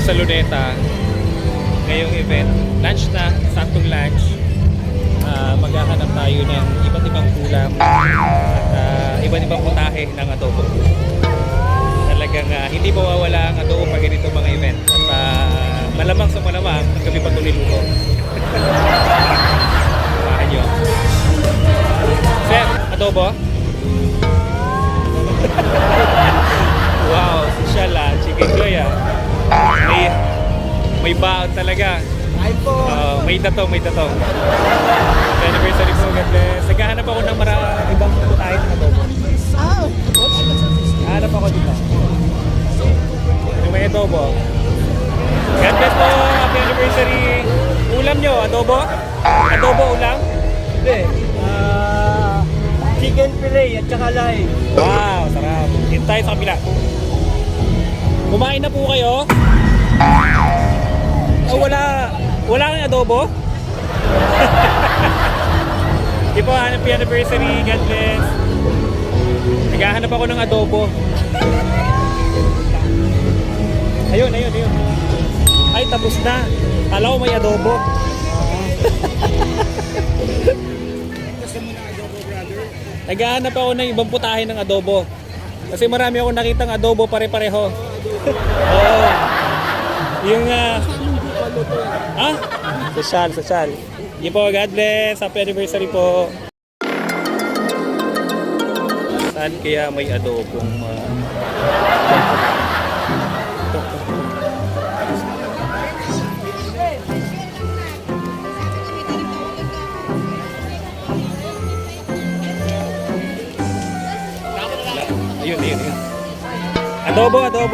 sa Luneta ngayong event. Lunch na, saktong lunch. Maghahanap tayo ng iba't ibang ulam at iba't ibang putahe ng adobo. Talagang hindi mawawala ang adobo pag ganito mga event. At malamang sa malamang, ang gabi pa ito niluto. Samahan nyo. Sir, adobo? Wow, social chicken joy May baon talaga. May datong. Anniversary po, God bless. Naghahanap ako ng ibang putahe ng adobo. Hanap ako dito. Yung may adobo. God bless po, happy anniversary. Ulam nyo, adobo? Adobo ulam? Hindi. Chicken fillet at saka lahi. Wow, sarap. Dito tayo sa kabila. Kumain na po kayo? Oh, wala kang adobo? Di po, happy anniversary, God bless. Naghahanap ako ng adobo. Ayun. Ay, tapos na. Kala ko may adobo. Naghahanap ako ng ibang putahe ng adobo. Kasi marami akong nakitang adobo pare-pareho. Oo. Yung Social. Hindi po, God bless. Happy anniversary po. Saan kaya may adobong Ayun. Adobo. Hello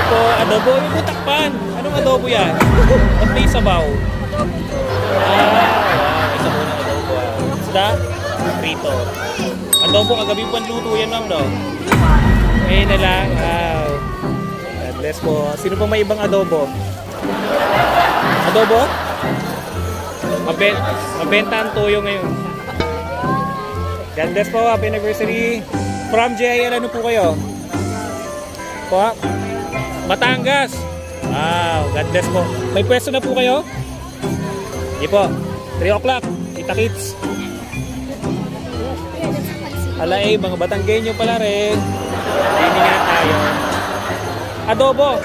po, adobo. May butakpan. Anong adobo yan? At may sabaw. May sabaw ng adobo. Isda? Prito. Adobo, kagabi po ang luto yan, ma'am, no? Ngayon na lang. Wow. God bless po. Sino pa may ibang adobo? Adobo? Mabenta ang toyo ngayon. God bless po. Happy anniversary. From JIL, ano po kayo? Po? Batangas. Wow, God bless po. May pwesto na po kayo? Hindi po. 3 o'clock. Kita kits. Alay, mga Batanggenyo pala rin. Hindi nga tayo. Adobo.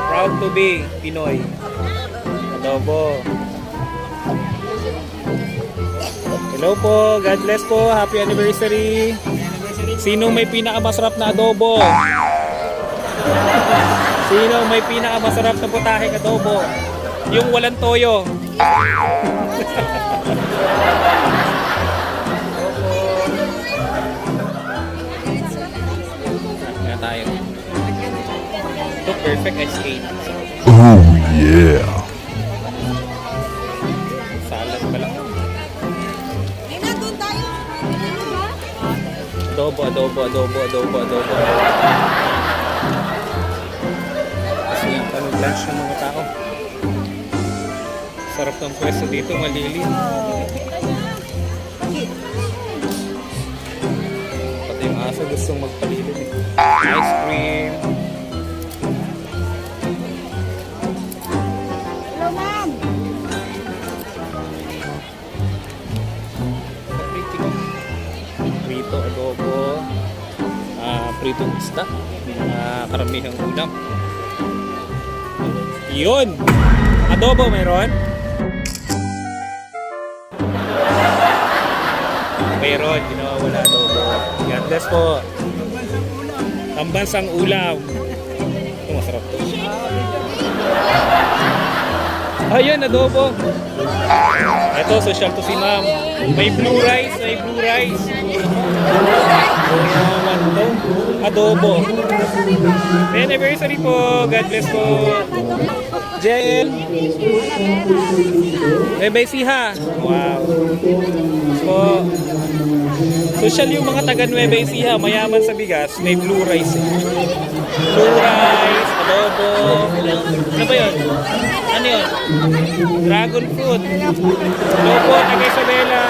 Proud to be Pinoy. Adobo. Hello po. God bless po. Happy anniversary. Sino may pinakamasarap na adobo? Sino may pinakamasarap na putaheng adobo? Yung walang toyo. Nga tayo. Ito perfect ice skate. Oh yeah. Salad pala. Adobo. Kasi yung lunch ng mga tao. Sarap ng pwesto dito, malilim. Pati yung aso gustong magpalilim. Ice cream. Hello, ma'am. Prito, adobo. Pritong isda. Karamihang ulam. Yun! Adobo mayroon? Mayroon, ginawa wala adobo. God bless po. Ang bansang ulam. Ito masarap to. Ayun, adobo. Ito, social to si ma'am. May blue rice. Yaman to. Adobo. Anniversary po. God bless po. JL. Bye Siha. Wow. So, social yung mga taga Nueva Ecija, mayaman sa bigas, may blue rice. Blue rice, adobo. Ano ba yun? Ano yun? Dragon fruit. Adobo, taga Isabela.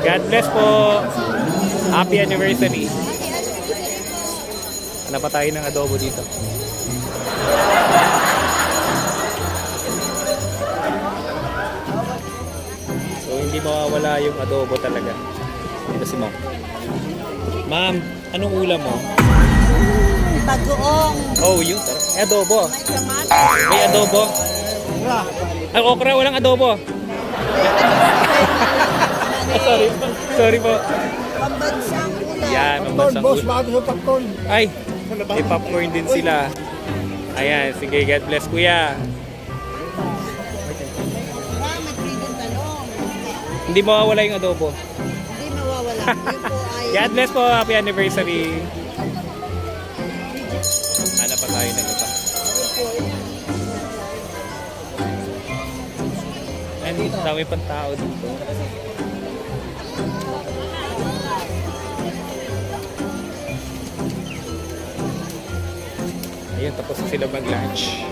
God bless po. Happy anniversary. Hanap pa tayo ng adobo dito. So hindi mawawala yung adobo talaga. Ito si Ma'am. Ma'am, anong ulam mo? Bagoong. Oh, yun. Eh, adobo. May kamatis. May adobo. Ay, okra, walang adobo. Sorry. Sorry po. Pambansang ulam. Yan, mamansang ulam. baka gusto popcorn. Ay, may popcorn din sila. Ayan, sige, God bless kuya. May freedom talong. Hindi mawawala yung adobo. Hindi mawawala. Yun po ay... God bless po, happy anniversary. Hanap pa tayo ng iba. Ayan, dami pang tao dito. Ayun, tapos na sila mag-lunch.